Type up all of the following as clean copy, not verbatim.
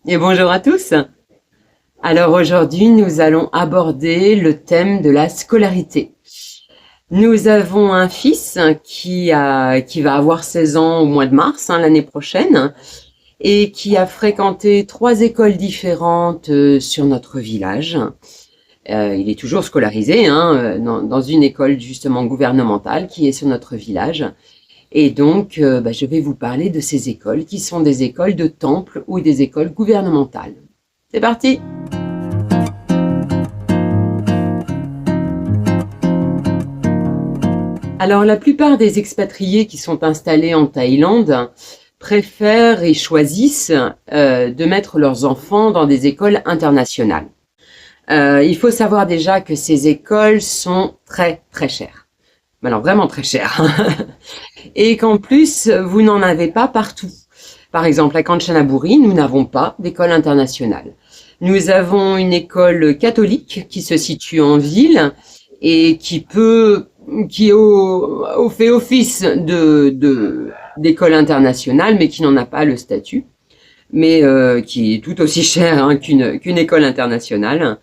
Et bonjour à tous. Alors aujourd'hui, nous allons aborder le thème de la scolarité. Nous avons un fils qui va avoir 16 ans au mois de mars, l'année prochaine, et qui a fréquenté 3 écoles différentes sur notre village. Il est toujours scolarisé dans une école justement gouvernementale qui est sur notre village. Et donc, je vais vous parler de ces écoles qui sont des écoles de temple ou des écoles gouvernementales. C'est parti! Alors, la plupart des expatriés qui sont installés en Thaïlande préfèrent et choisissent de mettre leurs enfants dans des écoles internationales. Il faut savoir déjà que ces écoles sont très très chères. Alors vraiment très chères. Et qu'en plus, vous n'en avez pas partout. Par exemple, à Kanchanaburi, nous n'avons pas d'école internationale. Nous avons une école catholique qui se situe en ville et qui fait office d'école internationale, mais qui n'en a pas le statut, mais qui est tout aussi cher qu'une école internationale.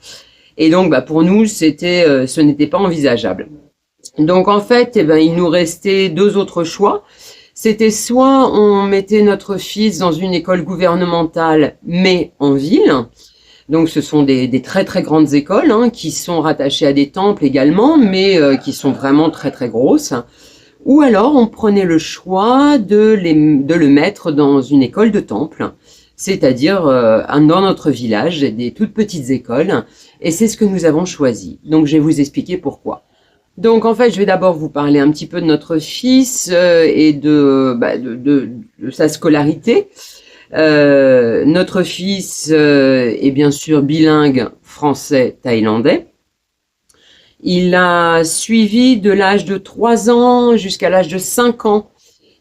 Et donc, pour nous, ce n'était pas envisageable. Donc, en fait, il nous restait 2 autres choix. C'était soit on mettait notre fils dans une école gouvernementale, mais en ville. Donc, ce sont des très très grandes écoles qui sont rattachées à des temples également, mais qui sont vraiment très très grosses. Ou alors, on prenait le choix de le mettre dans une école de temple, c'est-à-dire dans notre village, des toutes petites écoles. Et c'est ce que nous avons choisi. Donc, je vais vous expliquer pourquoi. Donc, en fait, je vais d'abord vous parler un petit peu de notre fils et de sa scolarité. Notre fils est bien sûr bilingue français-thaïlandais. Il a suivi de l'âge de 3 ans jusqu'à l'âge de 5 ans.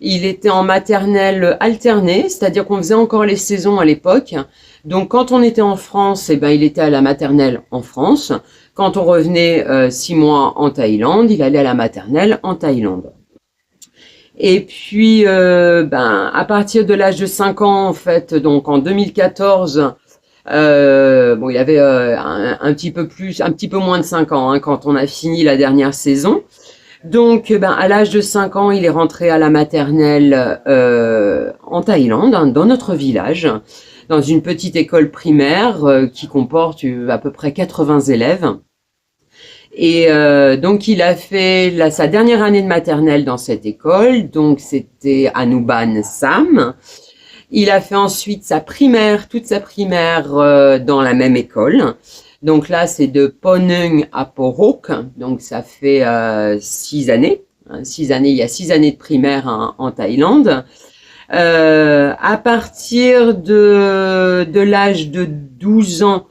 Il était en maternelle alternée, c'est-à-dire qu'on faisait encore les saisons à l'époque. Donc, quand on était en France, il était à la maternelle en France. Quand on revenait 6 mois en Thaïlande, il allait à la maternelle en Thaïlande. Et puis, à partir de l'âge de 5 ans, en fait, donc en 2014, il avait un petit peu moins de 5 ans quand on a fini la dernière saison. Donc, à l'âge de 5 ans, il est rentré à la maternelle en Thaïlande, dans notre village, dans une petite école primaire qui comporte à peu près 80 élèves. Et donc, il a fait sa dernière année de maternelle dans cette école, donc c'était à Nuban Sam. Il a fait ensuite toute sa primaire dans la même école. Donc là, c'est de Ponung à Porok, donc ça fait 6 années. 6 années, il y a 6 années de primaire en Thaïlande. À partir de l'âge de 12 ans,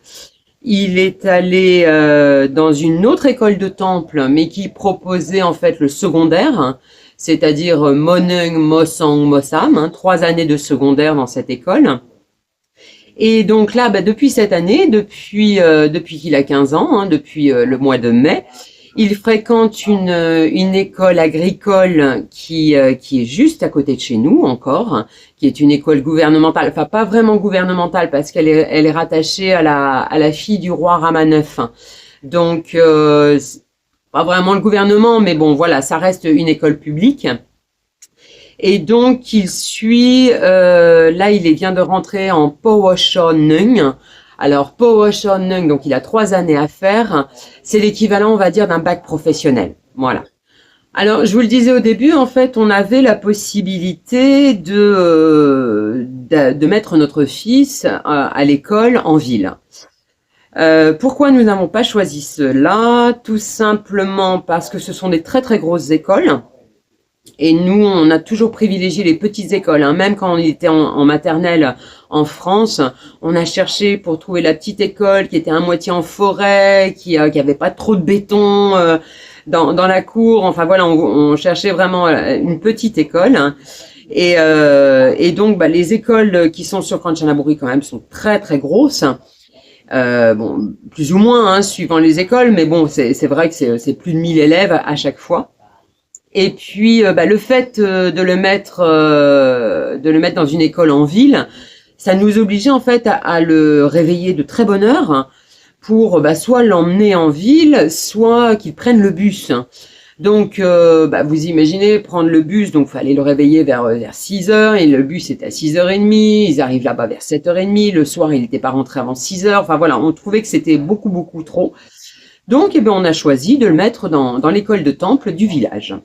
il est allé dans une autre école de temple, mais qui proposait en fait le secondaire, c'est-à-dire Monung, Mosang, Mosam, 3 années de secondaire dans cette école. Et donc là, depuis cette année, depuis qu'il a 15 ans, depuis le mois de mai, il fréquente une école agricole qui est juste à côté de chez nous encore, qui est une école gouvernementale, enfin pas vraiment gouvernementale parce qu'elle est rattachée à la fille du roi Rama IX. Donc pas vraiment le gouvernement, mais bon voilà, ça reste une école publique. Et donc il suit, là il vient de rentrer en Powashonung. Alors, Powashonung, donc il a 3 années à faire. C'est l'équivalent, on va dire, d'un bac professionnel. Voilà. Alors, je vous le disais au début, en fait, on avait la possibilité de mettre notre fils à l'école en ville. Pourquoi nous n'avons pas choisi cela? Tout simplement parce que ce sont des très très grosses écoles. Et nous, on a toujours privilégié les petites écoles. Même quand on était en maternelle en France, on a cherché pour trouver la petite école qui était à moitié en forêt, qui avait pas trop de béton dans la cour. Enfin voilà, on cherchait vraiment une petite école. Et donc, les écoles qui sont sur Kanchanaburi quand même sont très très grosses. Plus ou moins, suivant les écoles, mais bon, c'est vrai que c'est plus de 1000 élèves à chaque fois. Et puis, le fait de le mettre dans une école en ville, ça nous obligeait en fait à le réveiller de très bonne heure pour soit l'emmener en ville, soit qu'il prenne le bus. Donc, vous imaginez prendre le bus, donc fallait le réveiller vers 6 heures, et le bus était à 6h30, ils arrivent là-bas vers 7h30, le soir il n'était pas rentré avant 6 heures, enfin voilà, on trouvait que c'était beaucoup trop. Donc, on a choisi de le mettre dans l'école de Temple du village.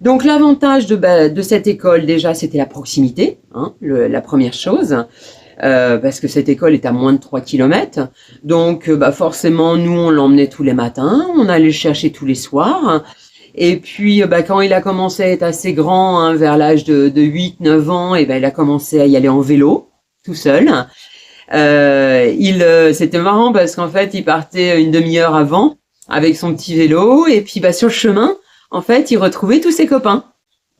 Donc, l'avantage de cette école, déjà, c'était la proximité, hein, la première chose. Parce que cette école est à moins de 3 kilomètres. Donc, forcément, nous, on l'emmenait tous les matins, on allait le chercher tous les soirs. Et puis, quand il a commencé à être assez grand, hein, vers l'âge de 8-9 ans, il a commencé à y aller en vélo, tout seul. C'était marrant parce qu'en fait, il partait une demi-heure avant avec son petit vélo. Et puis, sur le chemin, en fait, il retrouvait tous ses copains.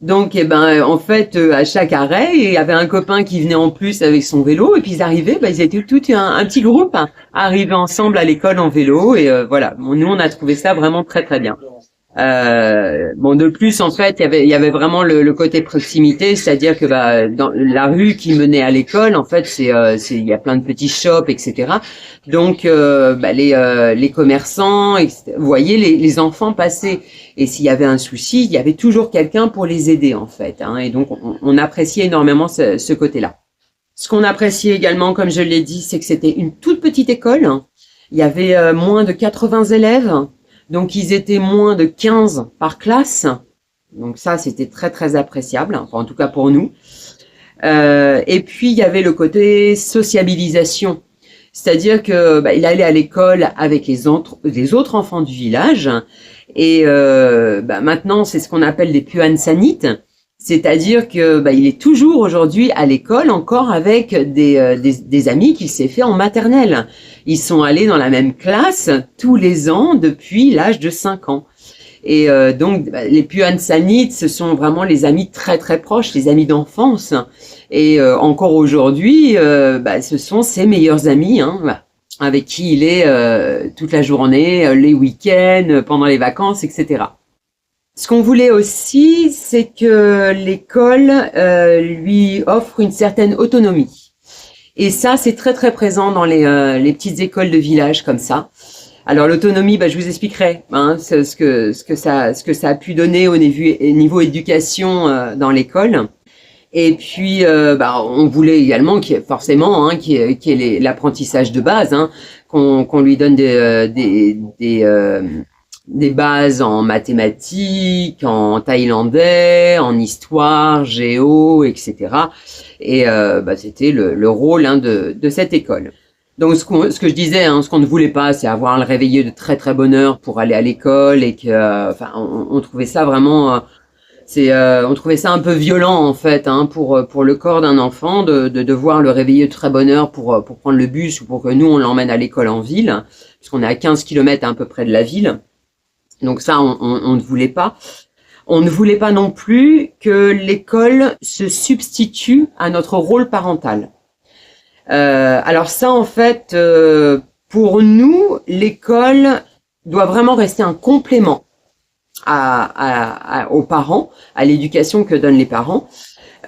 Donc, en fait, à chaque arrêt, il y avait un copain qui venait en plus avec son vélo, et puis ils arrivaient, ils étaient tout un petit groupe à arriver ensemble à l'école en vélo, et voilà. Bon, nous, on a trouvé ça vraiment très bien. De plus, en fait, il y avait vraiment le côté proximité, c'est-à-dire que dans la rue qui menait à l'école, en fait, il y a plein de petits shops, etc. Donc, les commerçants, vous voyez, les enfants passaient. Et s'il y avait un souci, il y avait toujours quelqu'un pour les aider, en fait. Hein, et donc, on appréciait énormément ce côté-là. Ce qu'on appréciait également, comme je l'ai dit, c'est que c'était une toute petite école. Il y avait moins de 80 élèves. Donc, ils étaient moins de 15 par classe. Donc, ça, c'était très appréciable. Enfin, en tout cas, pour nous. Et puis, il y avait le côté sociabilisation. C'est-à-dire que il allait à l'école avec les autres enfants du village. Et maintenant, c'est ce qu'on appelle des puansanites, c'est-à-dire que il est toujours aujourd'hui à l'école encore avec des amis qu'il s'est fait en maternelle. Ils sont allés dans la même classe tous les ans depuis l'âge de 5 ans. Et donc, les puansanites, ce sont vraiment les amis très proches, les amis d'enfance. Et encore aujourd'hui, ce sont ses meilleurs amis, hein, avec qui il est toute la journée, les week-ends, pendant les vacances, etc. Ce qu'on voulait aussi, c'est que l'école lui offre une certaine autonomie. Et ça, c'est très présent dans les petites écoles de village comme ça. Alors l'autonomie, je vous expliquerai ce que ça a pu donner au niveau éducation dans l'école. Et puis, on voulait également qu'il y ait l'apprentissage de base, hein, qu'on lui donne des bases en mathématiques, en thaïlandais, en histoire, géo, etc. Et c'était le rôle de cette école. Donc, ce que je disais, hein, ce qu'on ne voulait pas, c'est avoir le réveiller de très bonne heure pour aller à l'école, et que, on trouvait ça vraiment. On trouvait ça un peu violent en fait, hein, pour le corps d'un enfant de devoir le réveiller de très bonne heure pour prendre le bus ou pour que nous on l'emmène à l'école en ville, puisqu'on est à 15 km à peu près de la ville. Donc ça, on ne voulait pas. On ne voulait pas non plus que l'école se substitue à notre rôle parental. Alors ça, en fait, pour nous, l'école doit vraiment rester un complément aux parents, à l'éducation que donnent les parents.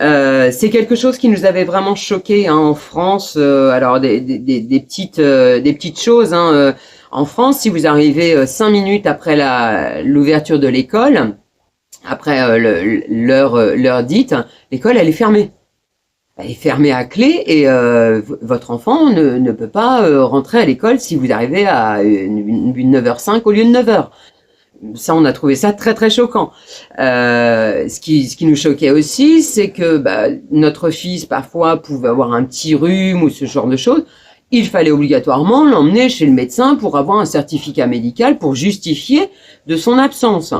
C'est quelque chose qui nous avait vraiment choqué, hein, en France. Alors des petites choses. Hein, en France, si vous arrivez 5 minutes après l'ouverture de l'école, après l'heure dite, l'école elle est fermée. Elle est fermée à clé et votre enfant ne peut pas rentrer à l'école si vous arrivez à 9h05 au lieu de 9h. Ça, on a trouvé ça très choquant. Ce qui nous choquait aussi, c'est que notre fils parfois pouvait avoir un petit rhume ou ce genre de choses. Il fallait obligatoirement l'emmener chez le médecin pour avoir un certificat médical pour justifier de son absence.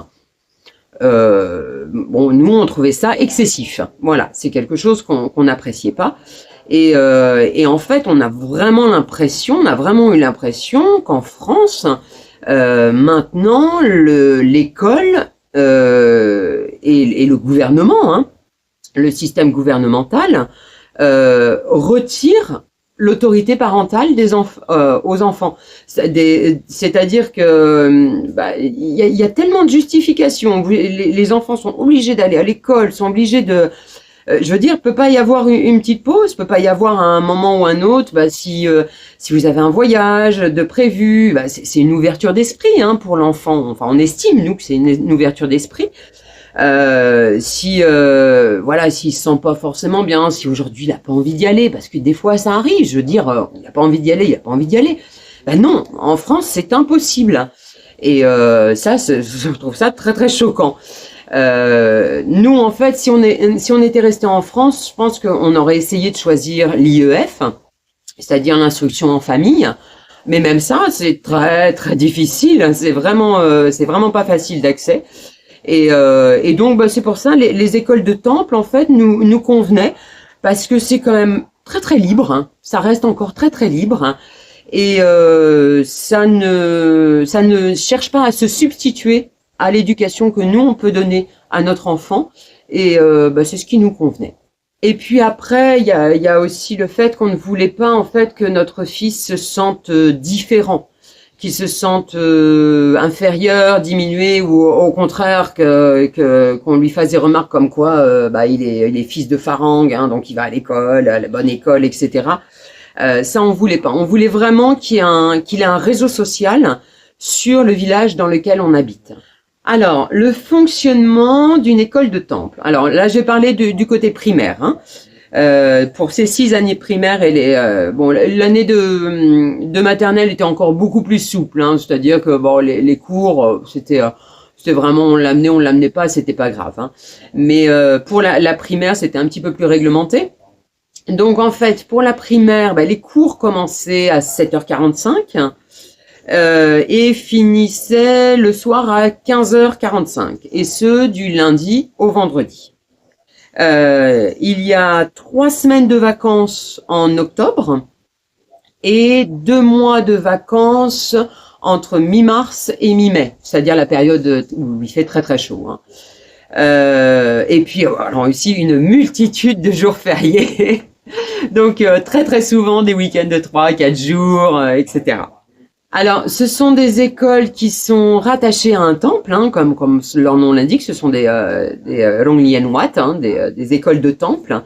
Nous, on trouvait ça excessif. Voilà, c'est quelque chose qu'on n'appréciait pas. Et en fait, on a vraiment eu l'impression qu'en France, maintenant, l'école et le gouvernement, hein, le système gouvernemental, retire l'autorité parentale aux enfants. C'est-à-dire que il y a tellement de justifications. Les enfants sont obligés d'aller à l'école, sont obligés Je veux dire, peut pas y avoir une petite pause, peut pas y avoir à un moment ou un autre. Si vous avez un voyage de prévu, c'est une ouverture d'esprit pour l'enfant. Enfin, on estime nous que c'est une ouverture d'esprit. S'il se sent pas forcément bien, si aujourd'hui il a pas envie d'y aller, parce que des fois ça arrive. Je veux dire, il a pas envie d'y aller, il a pas envie d'y aller. Non, en France c'est impossible. Et je trouve ça très très choquant. Nous, en fait, si on était resté en France, je pense qu'on aurait essayé de choisir l'IEF, c'est-à-dire l'instruction en famille. Mais même ça, c'est très très difficile. C'est vraiment pas facile d'accès. Et donc, c'est pour ça les écoles de temple, en fait, nous convenaient parce que c'est quand même très très libre. Ça reste encore très très libre. Et ça ne cherche pas à se substituer à l'éducation que nous on peut donner à notre enfant, et c'est ce qui nous convenait. Et puis après il y a aussi le fait qu'on ne voulait pas en fait que notre fils se sente différent, qu'il se sente inférieur, diminué, ou au contraire qu'on lui fasse des remarques comme quoi il est fils de Farang, donc il va à l'école, à la bonne école, etc. Ça on voulait pas. On voulait vraiment qu'il ait un réseau social sur le village dans lequel on habite. Alors, le fonctionnement d'une école de temple. Alors là, je vais parler du côté primaire. Pour ces 6 années primaires, l'année de maternelle était encore beaucoup plus souple. C'est-à-dire que les cours, c'était vraiment on l'amenait pas, c'était pas grave. Mais pour la primaire, c'était un petit peu plus réglementé. Donc en fait, pour la primaire, les cours commençaient à 7h45. Et finissait le soir à 15h45, et ce du lundi au vendredi. Il y a 3 semaines de vacances en octobre et 2 mois de vacances entre mi-mars et mi-mai, c'est-à-dire la période où il fait très très chaud. Et puis alors aussi une multitude de jours fériés, donc très très souvent des week-ends de 3-4 jours, etc. Alors, ce sont des écoles qui sont rattachées à un temple, comme leur nom l'indique, ce sont des Ronglien Wat, des écoles de temple.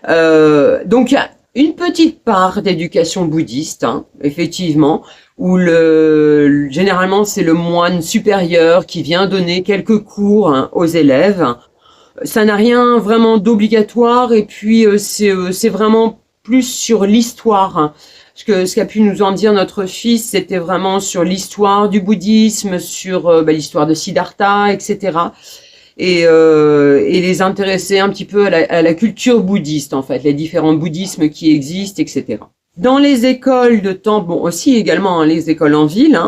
Donc, il y a une petite part d'éducation bouddhiste, effectivement, où généralement c'est le moine supérieur qui vient donner quelques cours aux élèves. Ça n'a rien vraiment d'obligatoire, et puis c'est vraiment plus sur l'histoire. Ce qu'a pu nous en dire notre fils, c'était vraiment sur l'histoire du bouddhisme, sur l'histoire de Siddhartha, etc. Et les intéresser un petit peu à la culture bouddhiste, en fait, les différents bouddhismes qui existent, etc. Dans les écoles de temple, aussi également les écoles en ville,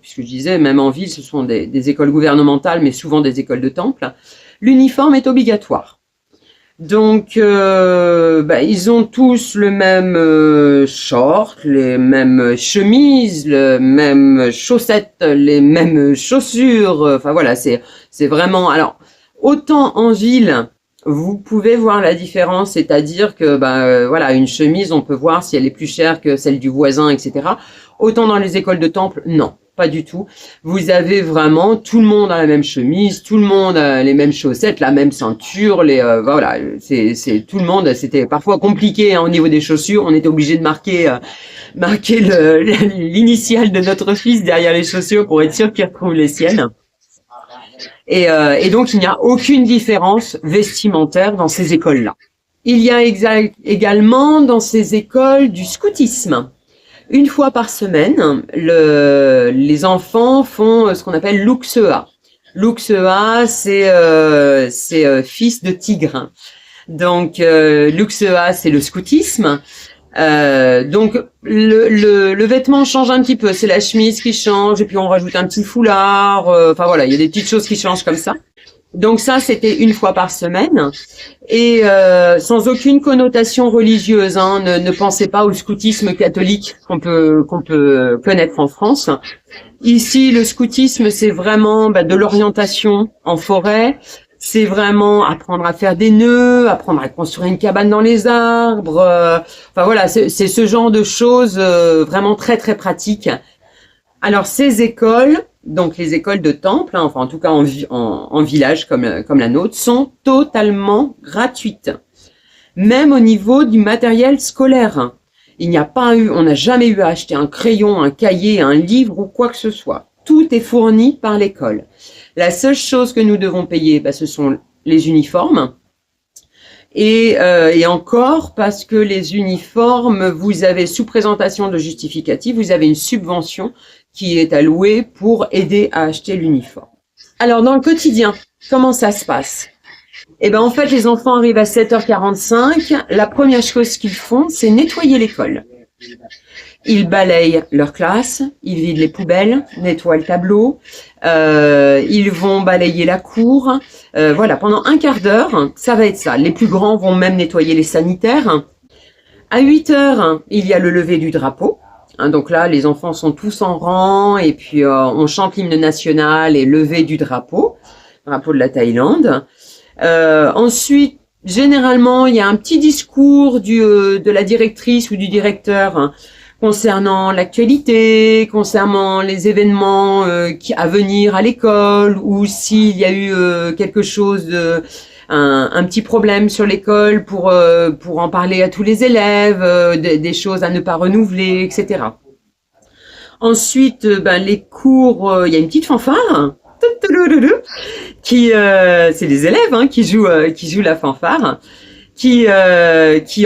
puisque je disais, même en ville, ce sont des écoles gouvernementales, mais souvent des écoles de temple, l'uniforme est obligatoire. Donc, ils ont tous le même short, les mêmes chemises, les mêmes chaussettes, les mêmes chaussures. Enfin voilà, c'est vraiment. Alors, autant en ville, vous pouvez voir la différence, c'est-à-dire que une chemise, on peut voir si elle est plus chère que celle du voisin, etc. Autant dans les écoles de temple, non. Pas du tout. Vous avez vraiment tout le monde a la même chemise, tout le monde a les mêmes chaussettes, la même ceinture, c'est tout le monde. C'était parfois compliqué au niveau des chaussures. On était obligé de marquer l'initiale de notre fils derrière les chaussures pour être sûr qu'il retrouve les siennes. Et donc il n'y a aucune différence vestimentaire dans ces écoles-là. Il y a également dans ces écoles du scoutisme. Une fois par semaine, les enfants font ce qu'on appelle l'uksea. L'uksea, c'est fils de tigre. Donc l'uksea, c'est le scoutisme. Donc le vêtement change un petit peu. C'est la chemise qui change, et puis on rajoute un petit foulard. Il y a des petites choses qui changent comme ça. Donc ça, c'était une fois par semaine, et sans aucune connotation religieuse. Ne pensez pas au scoutisme catholique qu'on peut connaître en France. Ici, le scoutisme, c'est vraiment de l'orientation en forêt. C'est vraiment apprendre à faire des nœuds, apprendre à construire une cabane dans les arbres. C'est ce genre de choses vraiment très très pratiques. Alors ces écoles, donc les écoles de temple, hein, enfin en tout cas en village comme la nôtre, sont totalement gratuites. Même au niveau du matériel scolaire. On n'a jamais eu à acheter un crayon, un cahier, un livre ou quoi que ce soit. Tout est fourni par l'école. La seule chose que nous devons payer, ce sont les uniformes. Et encore, parce que les uniformes, vous avez, sous présentation de justificatif, vous avez une subvention qui est allouée pour aider à acheter l'uniforme. Alors, dans le quotidien, comment ça se passe? Eh ben, en fait, les enfants arrivent à 7h45. La première chose qu'ils font, c'est nettoyer l'école. Ils balayent leur classe, ils vident les poubelles, nettoient le tableau, ils vont balayer la cour. Voilà, pendant un quart d'heure, ça va être ça. Les plus grands vont même nettoyer les sanitaires. À 8h, il y a le lever du drapeau. Donc là, les enfants sont tous en rang et puis on chante l'hymne national et lever du drapeau de la Thaïlande. Ensuite, généralement, il y a un petit discours de la directrice ou du directeur concernant l'actualité, concernant les événements à venir à l'école, ou s'il y a eu quelque chose un petit problème sur l'école pour en parler à tous les élèves, des choses à ne pas renouveler, etc. Ensuite, les cours, il y a une petite fanfare qui c'est des élèves qui jouent la fanfare, qui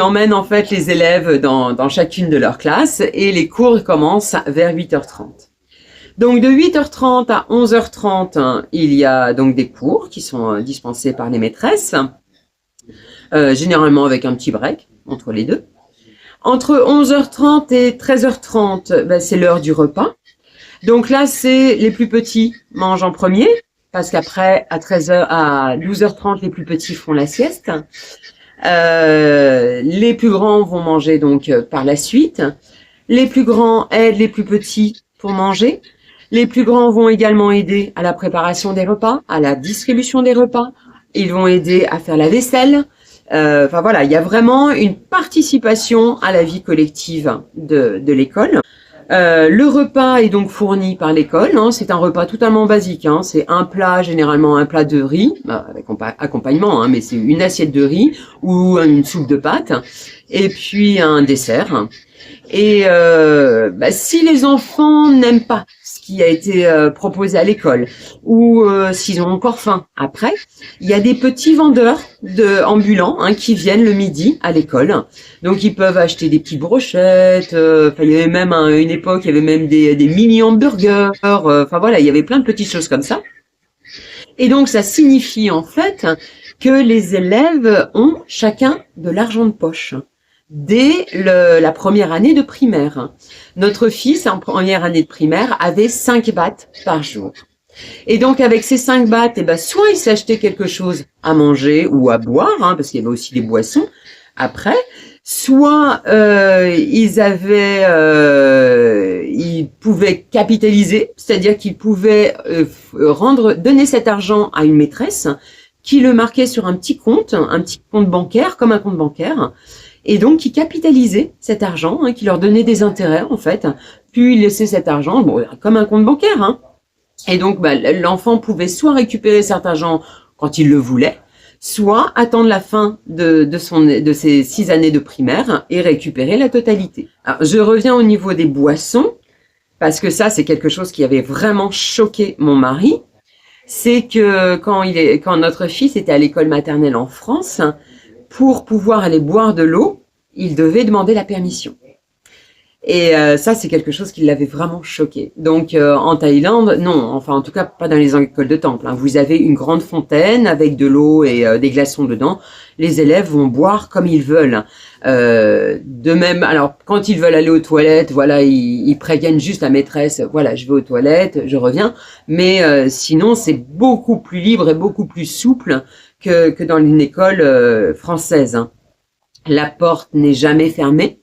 emmènent en fait les élèves dans chacune de leurs classes, et les cours commencent vers 8h30. Donc de 8h30 à 11h30, il y a donc des cours qui sont dispensés par les maîtresses, généralement avec un petit break entre les deux. Entre 11h30 et 13h30, c'est l'heure du repas. Donc là, c'est les plus petits mangent en premier, parce qu'après, à 12h30, les plus petits font la sieste. Les plus grands vont manger donc par la suite. Les plus grands aident les plus petits pour manger. Les plus grands vont également aider à la préparation des repas, à la distribution des repas. Ils vont aider à faire la vaisselle. Voilà, il y a vraiment une participation à la vie collective de l'école. Le repas est donc fourni par l'école. C'est un repas totalement basique. C'est un plat, généralement un plat de riz, avec accompagnement, mais c'est une assiette de riz ou une soupe de pâtes, et puis un dessert. Et si les enfants n'aiment pas ce qui a été proposé à l'école, ou s'ils ont encore faim après, il y a des petits vendeurs ambulants qui viennent le midi à l'école. Donc ils peuvent acheter des petites brochettes. Il y avait même une époque, il y avait même des mini hamburgers. Voilà, il y avait plein de petites choses comme ça. Et donc ça signifie en fait que les élèves ont chacun de l'argent de poche dès la première année de primaire. Notre fils, en première année de primaire, avait 5 bahts par jour. Et donc, avec ces 5 bahts, soit il s'achetait quelque chose à manger ou à boire, parce qu'il y avait aussi des boissons après, soit ils pouvaient capitaliser, c'est-à-dire qu'ils pouvaient donner cet argent à une maîtresse qui le marquait sur un petit compte bancaire, comme un compte bancaire, et donc qui capitalisait cet argent, qui leur donnait des intérêts en fait, puis il laissait cet argent comme un compte bancaire. Et donc l'enfant pouvait soit récupérer cet argent quand il le voulait, soit attendre la fin de ses 6 années de primaire et récupérer la totalité. Alors, je reviens au niveau des boissons, parce que ça c'est quelque chose qui avait vraiment choqué mon mari. C'est que quand notre fils était à l'école maternelle en France, pour pouvoir aller boire de l'eau, il devait demander la permission. Et ça, c'est quelque chose qui l'avait vraiment choqué. Donc, en Thaïlande, non, enfin, en tout cas, pas dans les écoles de temple. Vous avez une grande fontaine avec de l'eau et des glaçons dedans. Les élèves vont boire comme ils veulent. De même, alors, quand ils veulent aller aux toilettes, voilà, ils préviennent juste la maîtresse, voilà, je vais aux toilettes, je reviens. Mais sinon, c'est beaucoup plus libre et beaucoup plus souple que dans une école française. La porte n'est jamais fermée.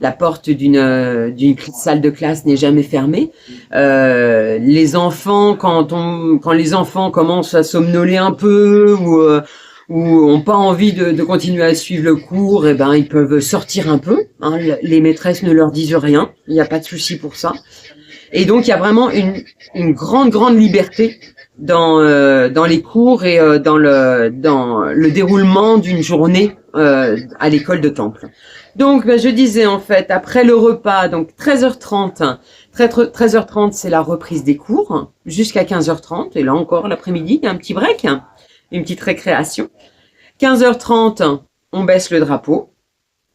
La porte d'une salle de classe n'est jamais fermée. Les enfants, quand les enfants commencent à somnoler un peu ou ont pas envie de continuer à suivre le cours, ils peuvent sortir un peu. Les maîtresses ne leur disent rien. Il n'y a pas de souci pour ça. Et donc, il y a vraiment une grande liberté dans les cours et dans le déroulement d'une journée à l'école de Temple. Donc, je disais en fait, après le repas, donc 13h30, 13h30, c'est la reprise des cours, jusqu'à 15h30, et là encore l'après-midi, il y a un petit break, une petite récréation. 15h30, on baisse le drapeau,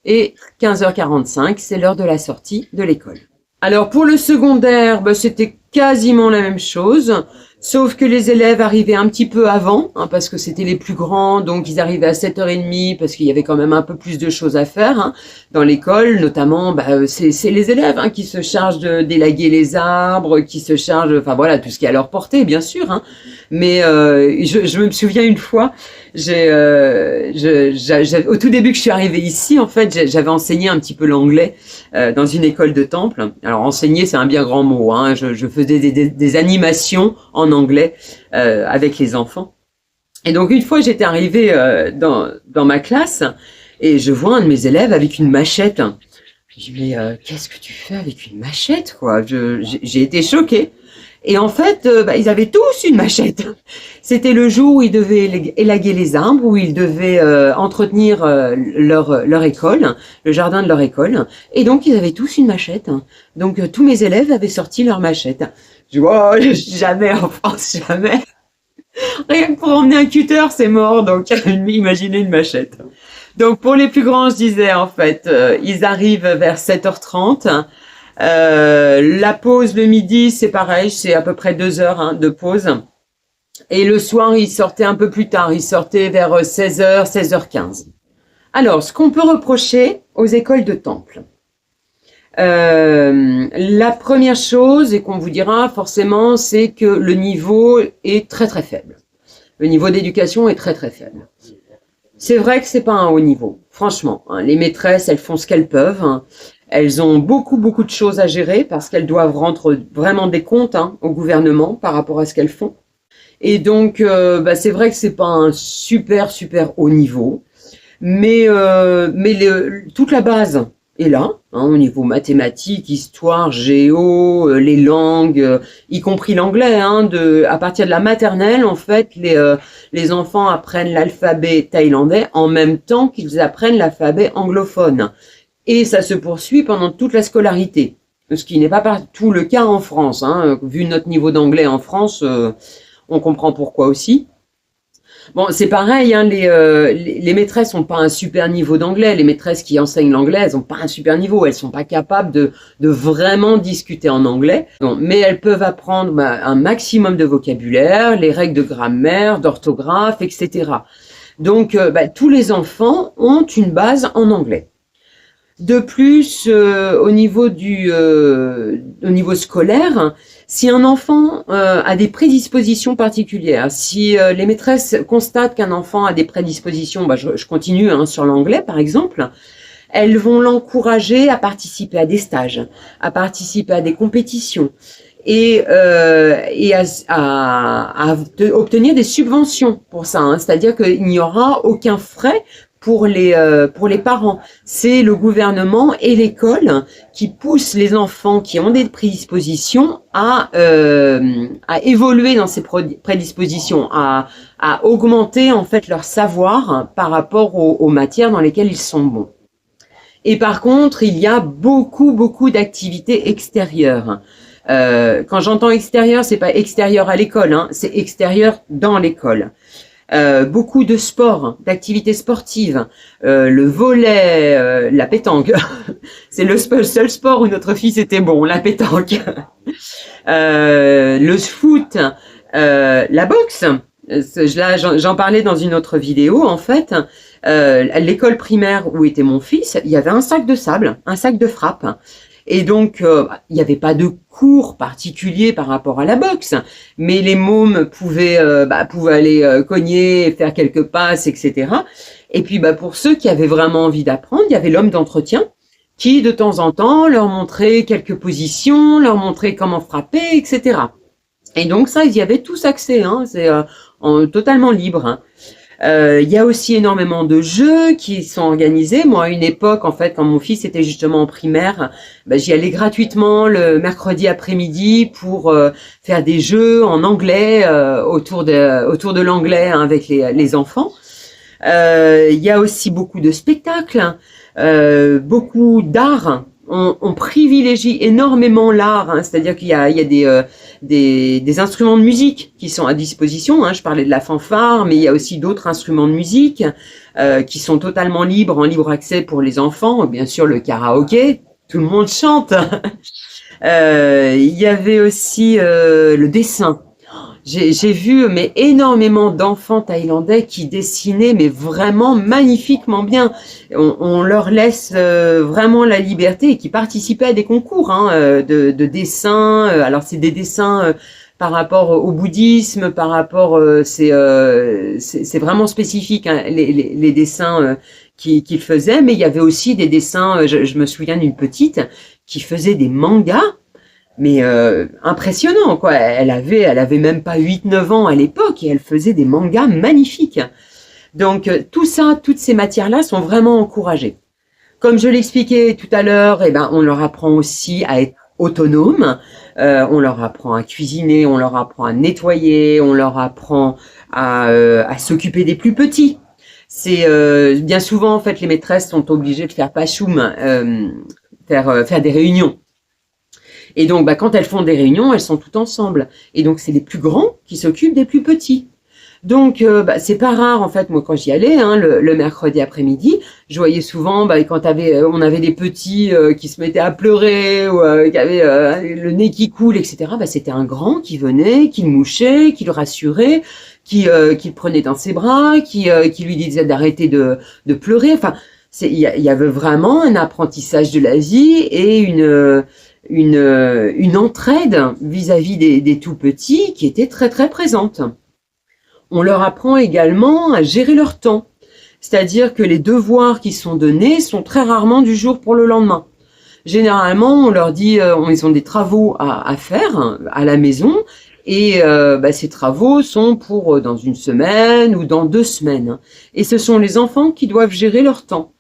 et 15h45, c'est l'heure de la sortie de l'école. Alors pour le secondaire, c'était quasiment la même chose, sauf que les élèves arrivaient un petit peu avant, parce que c'était les plus grands, donc ils arrivaient à 7h30, parce qu'il y avait quand même un peu plus de choses à faire dans l'école, notamment c'est les élèves qui se chargent d'élaguer les arbres, qui se chargent, enfin voilà, tout ce qui est à leur portée, bien sûr. Mais je me souviens une fois, au tout début que je suis arrivée ici, en fait, j'avais enseigné un petit peu l'anglais dans une école de Temple. Alors enseigner, c'est un bien grand mot. Je faisais des animations en anglais avec les enfants. Et donc une fois, j'étais arrivée dans ma classe et je vois un de mes élèves avec une machette. Je me dis mais qu'est-ce que tu fais avec une machette quoi? J'ai été choquée. Et en fait, ils avaient tous une machette. C'était le jour où ils devaient élaguer les arbres, où ils devaient entretenir leur école, le jardin de leur école. Et donc, ils avaient tous une machette. Donc, tous mes élèves avaient sorti leur machette. Je vois, jamais en France, jamais. Rien que pour emmener un cutter, c'est mort. Donc, imaginez une machette. Donc, pour les plus grands, je disais, en fait, ils arrivent vers 7h30. La pause le midi, c'est pareil, c'est à peu près 2 heures de pause. Et le soir, ils sortaient un peu plus tard, ils sortaient vers 16h, 16h15. Alors, ce qu'on peut reprocher aux écoles de Temple, la première chose, et qu'on vous dira forcément, c'est que le niveau est très faible. Le niveau d'éducation est très faible. C'est vrai que c'est pas un haut niveau, franchement. Les maîtresses, elles font ce qu'elles peuvent. Elles ont beaucoup de choses à gérer parce qu'elles doivent rendre vraiment des comptes au gouvernement par rapport à ce qu'elles font. Et donc, c'est vrai que c'est pas un super haut niveau, mais toute la base est là, au niveau mathématiques, histoire, géo, les langues, y compris l'anglais. À partir de la maternelle, en fait, les enfants apprennent l'alphabet thaïlandais en même temps qu'ils apprennent l'alphabet anglophone. Et ça se poursuit pendant toute la scolarité, ce qui n'est pas partout le cas en France. Vu notre niveau d'anglais en France, on comprend pourquoi aussi. Bon, c'est pareil, les maîtresses n'ont pas un super niveau d'anglais. Les maîtresses qui enseignent l'anglais, elles n'ont pas un super niveau. Elles sont pas capables de vraiment discuter en anglais. Bon, mais elles peuvent apprendre un maximum de vocabulaire, les règles de grammaire, d'orthographe, etc. Donc, tous les enfants ont une base en anglais. De plus, au niveau scolaire, si un enfant a des prédispositions particulières, si les maîtresses constatent qu'un enfant a des prédispositions, je continue sur l'anglais par exemple, elles vont l'encourager à participer à des stages, à participer à des compétitions et à obtenir des subventions pour ça. C'est-à-dire qu'il n'y aura aucun frais pour les parents. C'est le gouvernement et l'école qui poussent les enfants qui ont des prédispositions à évoluer dans ces prédispositions, à augmenter en fait leur savoir par rapport aux matières dans lesquelles ils sont bons. Et par contre, il y a beaucoup d'activités extérieures. Quand j'entends extérieur, c'est pas extérieur à l'école, c'est extérieur dans l'école. Beaucoup de sports, d'activités sportives, le volley, la pétanque. C'est le seul sport où notre fils était bon, la pétanque. Le foot, la boxe. Là, j'en parlais dans une autre vidéo. En fait, à l'école primaire où était mon fils, il y avait un sac de sable, un sac de frappe. Et donc, il n'y avait pas de cours particulier par rapport à la boxe, mais les mômes pouvaient aller cogner, faire quelques passes, etc. Et puis, pour ceux qui avaient vraiment envie d'apprendre, il y avait l'homme d'entretien qui, de temps en temps, leur montrait quelques positions, leur montrait comment frapper, etc. Et donc ça, ils y avaient tous accès, c'est totalement libre. Il y a aussi énormément de jeux qui sont organisés. Moi, à une époque, en fait, quand mon fils était justement en primaire, ben, j'y allais gratuitement le mercredi après-midi pour faire des jeux en anglais autour de l'anglais, hein, avec les enfants. Il y a aussi beaucoup de spectacles, beaucoup d'art. On privilégie énormément l'art, hein, c'est-à-dire qu'il y a des instruments de musique qui sont à disposition. Hein, je parlais de la fanfare, mais il y a aussi d'autres instruments de musique qui sont totalement libres, en libre accès pour les enfants. Bien sûr, le karaoké, tout le monde chante. Il y avait aussi le dessin. J'ai vu mais énormément d'enfants thaïlandais qui dessinaient mais vraiment magnifiquement bien. On leur laisse vraiment la liberté et qui participaient à des concours, hein, de dessin. Alors c'est des dessins par rapport au bouddhisme, par rapport c'est vraiment spécifique, hein, les dessins qu'ils faisaient. Mais il y avait aussi des dessins. Je me souviens d'une petite qui faisait des mangas. Mais impressionnant, quoi. Elle avait même pas 8-9 ans à l'époque et elle faisait des mangas magnifiques. Donc tout ça, toutes ces matières-là sont vraiment encouragées. Comme je l'expliquais tout à l'heure, eh ben on leur apprend aussi à être autonomes. On leur apprend à cuisiner, on leur apprend à nettoyer, on leur apprend à s'occuper des plus petits. C'est bien souvent en fait les maîtresses sont obligées de faire pachoum, faire des réunions. Et donc, bah, quand elles font des réunions, elles sont toutes ensemble. Et donc, c'est les plus grands qui s'occupent des plus petits. Donc, bah, c'est pas rare, en fait, moi, quand j'y allais, hein, le mercredi après-midi, je voyais souvent, bah, quand on avait des petits qui se mettaient à pleurer, ou qui avaient le nez qui coule, etc., bah, c'était un grand qui venait, qui le mouchait, qui le rassurait, qui le prenait dans ses bras, qui lui disait d'arrêter de pleurer. Enfin, il y avait vraiment un apprentissage de la vie et une entraide vis-à-vis des tout petits qui était très très présente. On leur apprend également à gérer leur temps, c'est-à-dire que les devoirs qui sont donnés sont très rarement du jour pour le lendemain. Généralement, on leur dit, ils ont des travaux à faire à la maison, et bah, ces travaux sont pour dans une semaine ou dans 2 semaines. Et ce sont les enfants qui doivent gérer leur temps.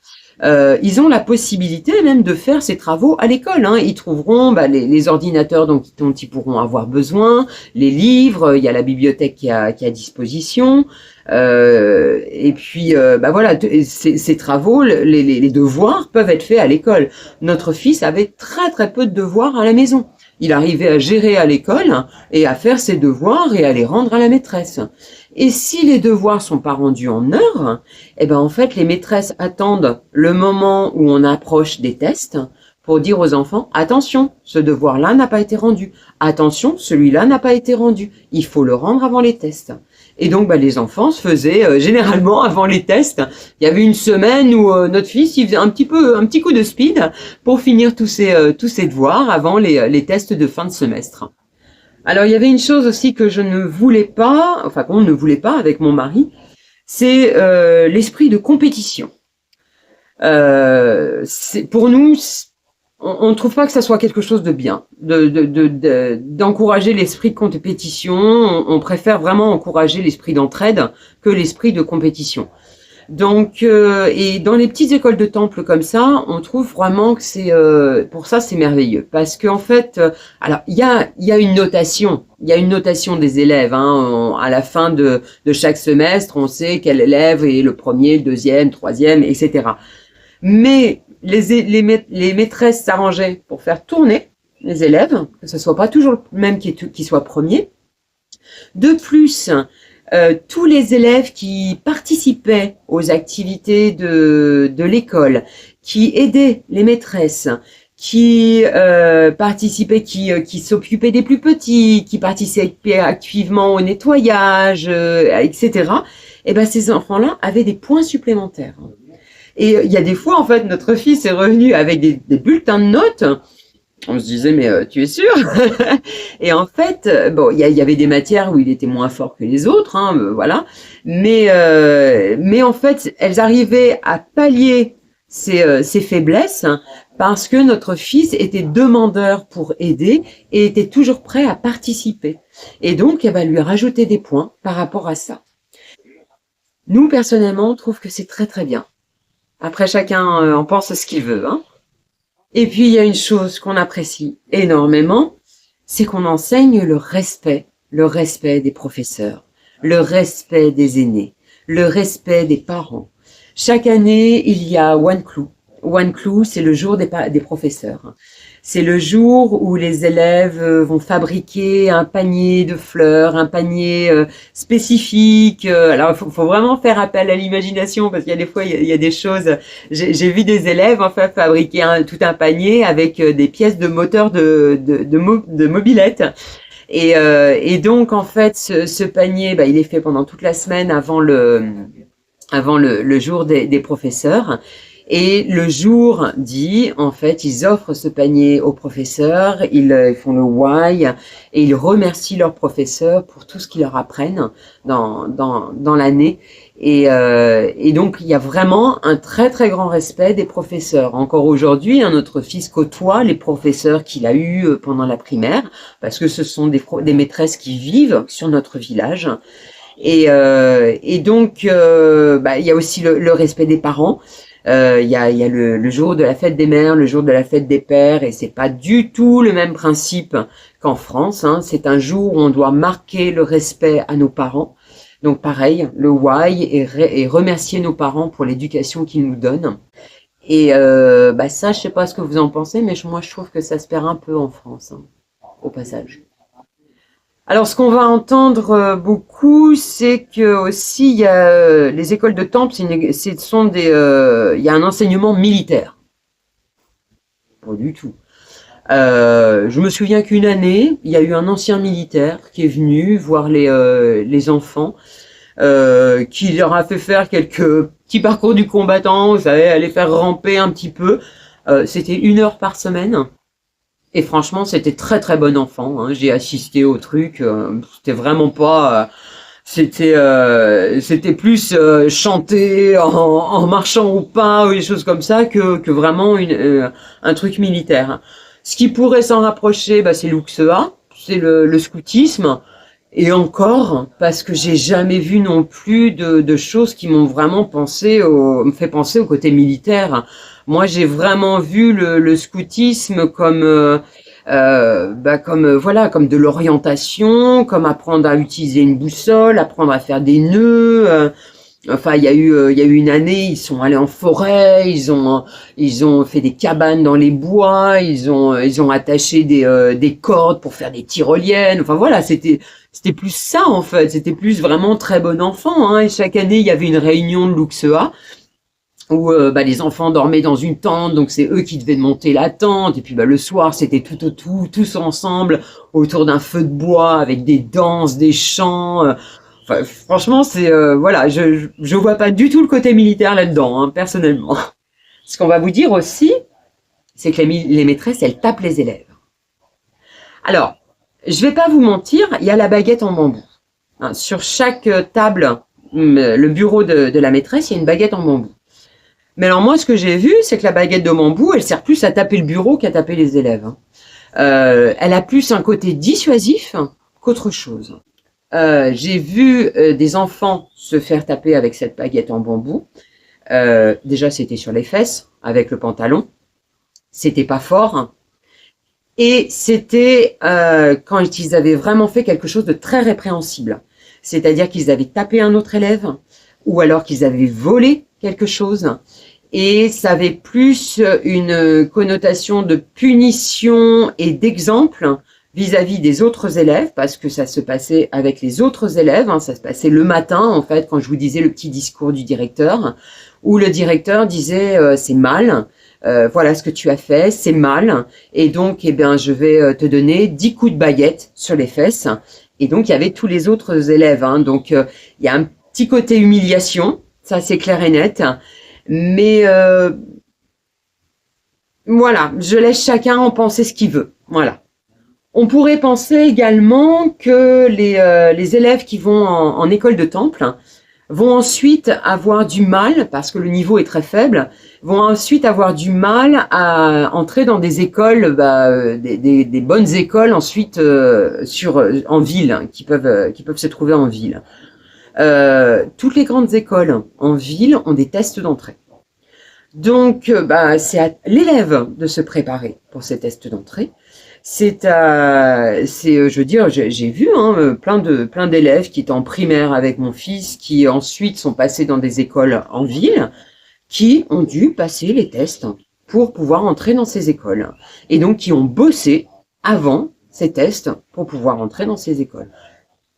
Ils ont la possibilité même de faire ces travaux à l'école. Hein. Ils trouveront les ordinateurs dont ils pourront avoir besoin, les livres, il y a la bibliothèque qui est à disposition. Et puis, voilà, ces travaux, les devoirs peuvent être faits à l'école. Notre fils avait très très peu de devoirs à la maison. Il arrivait à gérer à l'école et à faire ses devoirs et à les rendre à la maîtresse. Et si les devoirs sont pas rendus en heure, eh ben en fait les maîtresses attendent le moment où on approche des tests pour dire aux enfants attention, ce devoir-là n'a pas été rendu. Attention, celui-là n'a pas été rendu. Il faut le rendre avant les tests. Et donc les enfants se faisaient généralement avant les tests. Il y avait une semaine où notre fils il faisait un petit coup de speed pour finir tous ses devoirs avant les tests de fin de semestre. Alors il y avait une chose aussi que je ne voulais pas, enfin qu'on ne voulait pas avec mon mari, c'est l'esprit de compétition. Pour nous, on ne trouve pas que ça soit quelque chose de bien, d'encourager l'esprit de compétition. On préfère vraiment encourager l'esprit d'entraide que l'esprit de compétition. Donc, et dans les petites écoles de temple comme ça, on trouve vraiment que pour ça c'est merveilleux, parce qu'en fait, alors il y a une notation, des élèves. Hein, à la fin de chaque semestre, on sait quel élève est le premier, le deuxième, troisième, etc. Mais les maîtresses s'arrangeaient pour faire tourner les élèves, que ce soit pas toujours le même qui soit premier. De plus, tous les élèves qui participaient aux activités de l'école, qui aidaient les maîtresses, qui participaient, qui s'occupaient des plus petits, qui participaient activement au nettoyage, etc. Et ben ces enfants-là avaient des points supplémentaires. Et il y a des fois, en fait, notre fils est revenu avec des bulletins de notes. On se disait, mais tu es sûr? Et en fait, bon, il y avait des matières où il était moins fort que les autres, hein, voilà. Mais en fait, elles arrivaient à pallier ces faiblesses parce que notre fils était demandeur pour aider et était toujours prêt à participer. Et donc, elle va lui rajouter des points par rapport à ça. Nous, personnellement, on trouve que c'est très très bien. Après, chacun en pense ce qu'il veut, hein. Et puis, il y a une chose qu'on apprécie énormément, c'est qu'on enseigne le respect des professeurs, le respect des aînés, le respect des parents. Chaque année, il y a One Clou. One Clou, c'est le jour des professeurs. C'est le jour où les élèves vont fabriquer un panier de fleurs, un panier spécifique. Alors, il faut vraiment faire appel à l'imagination parce qu'il y a des fois, il y a des choses. J'ai vu des élèves en fait fabriquer tout un panier avec des pièces de moteur de mobilette. Et donc, en fait, ce panier, bah, il est fait pendant toute la semaine avant le jour des professeurs. Et le jour dit, en fait, ils offrent ce panier aux professeurs, ils font le why et ils remercient leurs professeurs pour tout ce qu'ils leur apprennent dans l'année. Et donc, il y a vraiment un très très grand respect des professeurs. Encore aujourd'hui, notre fils côtoie les professeurs qu'il a eus pendant la primaire, parce que ce sont des maîtresses qui vivent sur notre village. Et donc, bah, il y a aussi le respect des parents. Il y a le jour de la fête des mères, le jour de la fête des pères, et c'est pas du tout le même principe qu'en France, hein. C'est un jour où on doit marquer le respect à nos parents. Donc pareil, le why et remercier nos parents pour l'éducation qu'ils nous donnent. Et bah ça, je sais pas ce que vous en pensez, mais moi je trouve que ça se perd un peu en France, hein, au passage. Alors, ce qu'on va entendre beaucoup, c'est que aussi il y a les écoles de temple, il y a un enseignement militaire. Pas du tout. Je me souviens qu'une année, il y a eu un ancien militaire qui est venu voir les enfants, qui leur a fait faire quelques petits parcours du combattant, vous savez, aller faire ramper un petit peu. C'était 1 heure par semaine. Et franchement, c'était très très bon enfant, hein. J'ai assisté au truc, c'était vraiment pas, c'était plus chanter en marchant au pas ou des choses comme ça que vraiment un truc militaire. Ce qui pourrait s'en rapprocher, bah, c'est l'Uxea, c'est le scoutisme. Et encore, parce que j'ai jamais vu non plus de choses qui m'ont vraiment me fait penser au côté militaire. Moi, j'ai vraiment vu le scoutisme comme, voilà, comme de l'orientation, comme apprendre à utiliser une boussole, apprendre à faire des nœuds. Enfin, il y a eu une année, ils sont allés en forêt, ils ont fait des cabanes dans les bois, ils ont attaché des cordes pour faire des tyroliennes. Enfin voilà, c'était plus ça en fait, c'était plus vraiment très bon enfant, hein. Et chaque année, il y avait une réunion de l'Uxea où bah, les enfants dormaient dans une tente, donc c'est eux qui devaient monter la tente. Et puis bah, le soir, c'était tous ensemble autour d'un feu de bois avec des danses, des chants. Enfin, franchement, c'est voilà, je vois pas du tout le côté militaire là-dedans, hein, personnellement. Ce qu'on va vous dire aussi, c'est que les maîtresses, elles tapent les élèves. Alors, je vais pas vous mentir, il y a la baguette en bambou. Hein, sur chaque table, le bureau de la maîtresse, il y a une baguette en bambou. Mais alors moi, ce que j'ai vu, c'est que la baguette de bambou, elle sert plus à taper le bureau qu'à taper les élèves, hein. Elle a plus un côté dissuasif qu'autre chose. J'ai vu des enfants se faire taper avec cette baguette en bambou. Déjà, c'était sur les fesses, avec le pantalon. C'était pas fort, hein. Et c'était quand ils avaient vraiment fait quelque chose de très répréhensible. C'est-à-dire qu'ils avaient tapé un autre élève, ou alors qu'ils avaient volé quelque chose. Et ça avait plus une connotation de punition et d'exemple vis-à-vis des autres élèves, parce que ça se passait avec les autres élèves, hein, ça se passait le matin, en fait, quand je vous disais le petit discours du directeur, où le directeur disait c'est mal, voilà ce que tu as fait, c'est mal, et donc eh bien, je vais te donner 10 coups de baguette sur les fesses. Et donc il y avait tous les autres élèves, hein, donc il y a un petit côté humiliation, ça c'est clair et net, mais voilà, je laisse chacun en penser ce qu'il veut, voilà. On pourrait penser également que les élèves qui vont en école de temple vont ensuite avoir du mal, parce que le niveau est très faible, vont ensuite avoir du mal à entrer dans des écoles, des bonnes écoles ensuite en ville, qui peuvent se trouver en ville. toutes les grandes écoles en ville ont des tests d'entrée. Donc, c'est à l'élève de se préparer pour ces tests d'entrée. Je veux dire, j'ai vu plein d'élèves qui étaient en primaire avec mon fils, qui ensuite sont passés dans des écoles en ville, qui ont dû passer les tests pour pouvoir entrer dans ces écoles. Et donc, qui ont bossé avant ces tests pour pouvoir entrer dans ces écoles.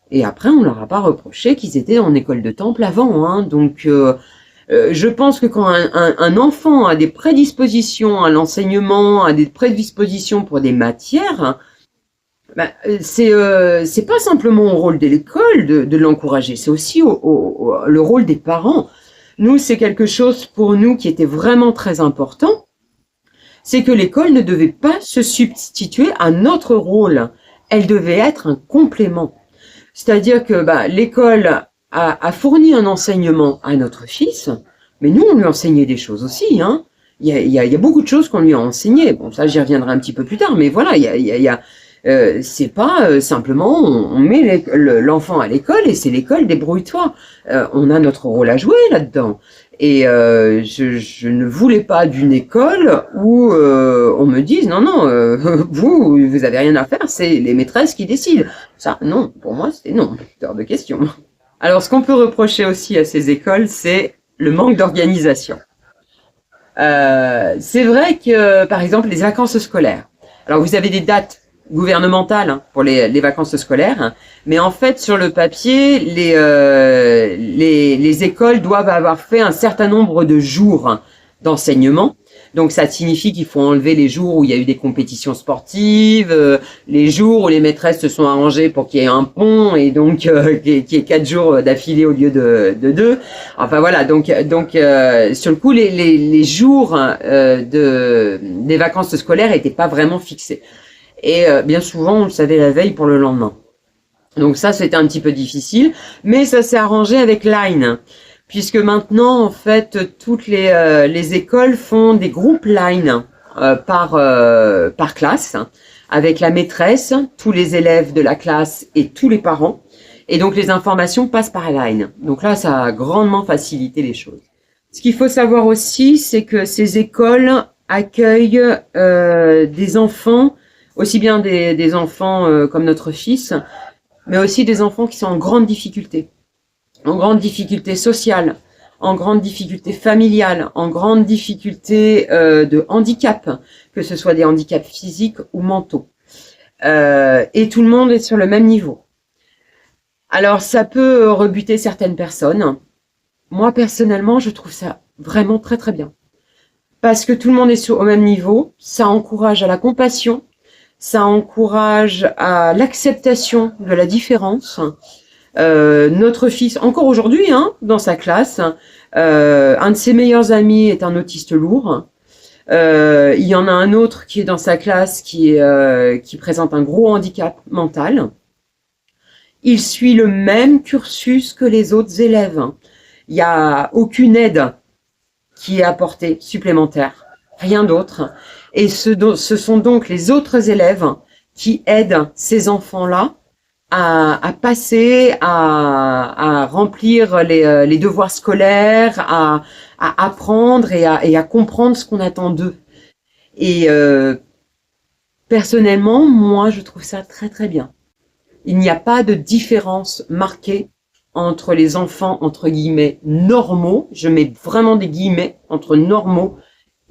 Et après, on leur a pas reproché qu'ils étaient en école de temple avant. Hein. Donc, je pense que quand un enfant a des prédispositions à l'enseignement, a des prédispositions pour des matières, c'est pas simplement au rôle de l'école de l'encourager, c'est aussi le rôle des parents. Nous, c'est quelque chose pour nous qui était vraiment très important, c'est que l'école ne devait pas se substituer à notre rôle, elle devait être un complément. C'est-à-dire que l'école a fourni un enseignement à notre fils, mais nous, on lui enseignait des choses aussi. Hein. Il y a beaucoup de choses qu'on lui a enseignées. Bon, ça, j'y reviendrai un petit peu plus tard, mais voilà, c'est pas simplement on met l'enfant à l'école et c'est l'école, débrouille-toi. On a notre rôle à jouer là-dedans. Et je ne voulais pas d'une école où on me dise non, vous avez rien à faire, c'est les maîtresses qui décident. Ça, non, pour moi, c'est non, hors de question. Alors, ce qu'on peut reprocher aussi à ces écoles, c'est le manque d'organisation. C'est vrai que, par exemple, les vacances scolaires. Alors, vous avez des dates gouvernementales pour les vacances scolaires, hein, mais en fait, sur le papier, les écoles doivent avoir fait un certain nombre de jours d'enseignement. Donc, ça signifie qu'il faut enlever les jours où il y a eu des compétitions sportives, les jours où les maîtresses se sont arrangées pour qu'il y ait un pont et donc qu'il y ait 4 jours d'affilée au lieu de 2. Enfin voilà, donc sur le coup, les jours des vacances scolaires n'étaient pas vraiment fixés. Et bien souvent, on le savait la veille pour le lendemain. Donc ça, c'était un petit peu difficile, mais ça s'est arrangé avec Line. Puisque maintenant, en fait, toutes les écoles font des groupes Line par classe, avec la maîtresse, tous les élèves de la classe et tous les parents. Et donc, les informations passent par Line. Donc là, ça a grandement facilité les choses. Ce qu'il faut savoir aussi, c'est que ces écoles accueillent des enfants, aussi bien des enfants comme notre fils, mais aussi des enfants qui sont en grande difficulté sociale, en grande difficulté familiale, en grande difficulté de handicap, que ce soit des handicaps physiques ou mentaux. Et tout le monde est sur le même niveau. Alors, ça peut rebuter certaines personnes. Moi, personnellement, je trouve ça vraiment très très bien. Parce que tout le monde est au même niveau, ça encourage à la compassion, ça encourage à l'acceptation de la différence. Notre fils, encore aujourd'hui, dans sa classe, un de ses meilleurs amis est un autiste lourd. Il y en a un autre qui est dans sa classe qui présente un gros handicap mental. Il suit le même cursus que les autres élèves. Il n'y a aucune aide qui est apportée supplémentaire, rien d'autre. Et ce sont donc les autres élèves qui aident ces enfants-là à passer, à remplir les devoirs scolaires, à apprendre et à comprendre ce qu'on attend d'eux. Et personnellement, moi, je trouve ça très très bien. Il n'y a pas de différence marquée entre les enfants, entre guillemets, normaux, je mets vraiment des guillemets, entre normaux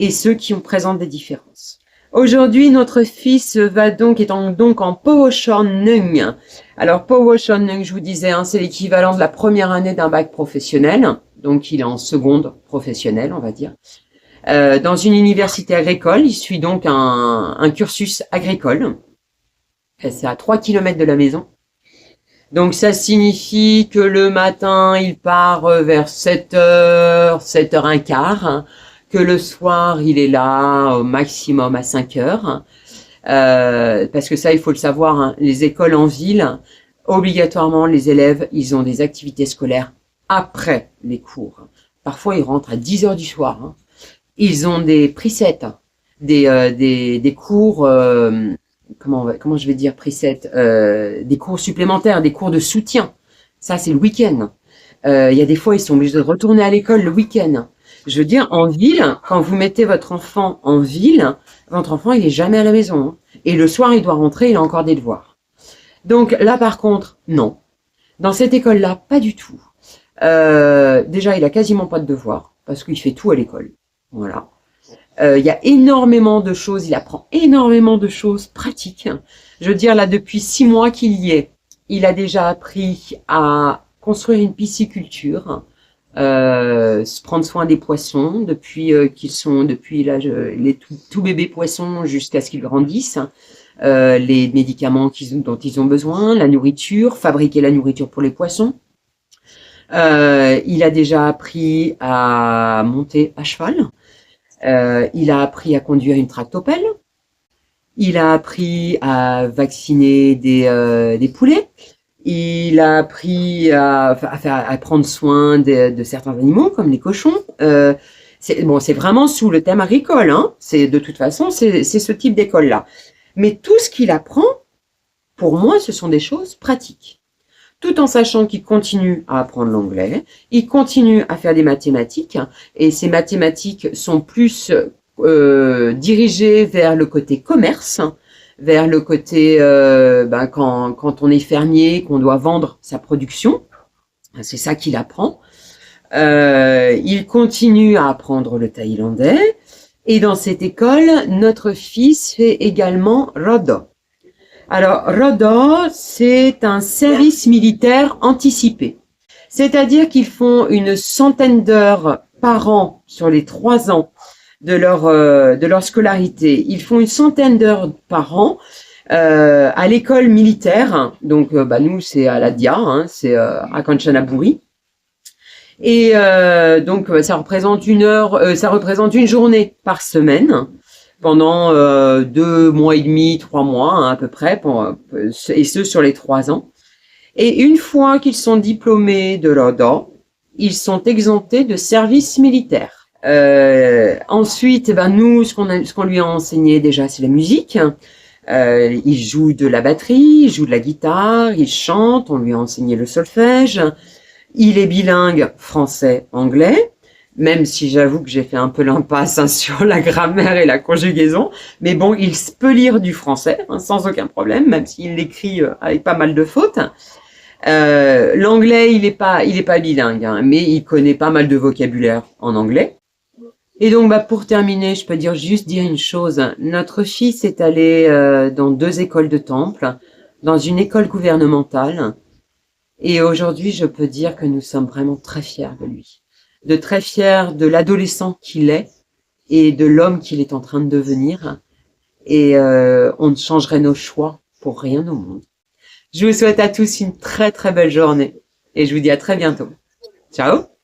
et ceux qui présentent des différences. Aujourd'hui, notre fils est donc en Powershornung. Alors, Powershornung, je vous disais, c'est l'équivalent de la première année d'un bac professionnel. Donc, il est en seconde professionnelle, on va dire. Dans une université agricole, il suit donc un cursus agricole. C'est à 3 km de la maison. Donc, ça signifie que le matin, il part vers 7h, 7h15, que le soir, il est là au maximum à 5h. Parce que ça, il faut le savoir, les écoles en ville, obligatoirement, les élèves, ils ont des activités scolaires après les cours. Parfois, ils rentrent à 10h du soir. Ils ont des presets, des cours... comment je vais dire preset, des cours supplémentaires, des cours de soutien. Ça, c'est le week-end. Il y a des fois, ils sont obligés de retourner à l'école le week-end. Je veux dire, en ville, quand vous mettez votre enfant en ville, votre enfant, il est jamais à la maison, hein. Et le soir, il doit rentrer, il a encore des devoirs. Donc là, par contre, non. Dans cette école-là, pas du tout. Déjà, il a quasiment pas de devoirs, parce qu'il fait tout à l'école. Voilà. Il y a énormément de choses, il apprend énormément de choses pratiques. Je veux dire, là, depuis 6 mois qu'il y est, il a déjà appris à construire une pisciculture, se prendre soin des poissons depuis depuis l'âge, les tout bébés poissons jusqu'à ce qu'ils grandissent, les médicaments dont ils ont besoin, la nourriture, fabriquer la nourriture pour les poissons. Il a déjà appris à monter à cheval. Il a appris à conduire une tractopelle. Il a appris à vacciner des poulets. Il a appris à prendre soin de certains animaux, comme les cochons. C'est vraiment sous le thème agricole, hein. De toute façon, c'est ce type d'école-là. Mais tout ce qu'il apprend, pour moi, ce sont des choses pratiques. Tout en sachant qu'il continue à apprendre l'anglais, il continue à faire des mathématiques, et ces mathématiques sont plus dirigées vers le côté commerce, vers le côté quand on est fermier, qu'on doit vendre sa production. C'est ça qu'il apprend. Il continue à apprendre le thaïlandais, et dans cette école, notre fils fait également Rodo. Alors, Rodo, c'est un service militaire anticipé. C'est-à-dire qu'ils font une centaine d'heures par an sur les 3 ans de leur scolarité. Ils font une centaine d'heures par an à l'école militaire. Donc, nous, c'est à la DIA, hein, c'est à Kanchanaburi. Et donc, ça représente une journée par semaine, pendant 2 mois et demi, 3 mois, hein, à peu près, et ce sur les 3 ans. Et une fois qu'ils sont diplômés de l'ODA, ils sont exemptés de service militaire. Ensuite, nous, ce qu'on lui a enseigné déjà, c'est la musique. Il joue de la batterie, il joue de la guitare, il chante, on lui a enseigné le solfège. Il est bilingue français-anglais. Même si j'avoue que j'ai fait un peu l'impasse, hein, sur la grammaire et la conjugaison, mais bon, il peut lire du français, hein, sans aucun problème, même s'il l'écrit avec pas mal de fautes. L'anglais, il est pas bilingue, hein, mais il connaît pas mal de vocabulaire en anglais. Et donc, pour terminer, je peux juste dire une chose. Notre fils est allé dans 2 écoles de temple, dans une école gouvernementale, et aujourd'hui, je peux dire que nous sommes vraiment très fiers de lui. Très fiers de l'adolescent qu'il est et de l'homme qu'il est en train de devenir. Et on ne changerait nos choix pour rien au monde. Je vous souhaite à tous une très très belle journée et je vous dis à très bientôt. Ciao!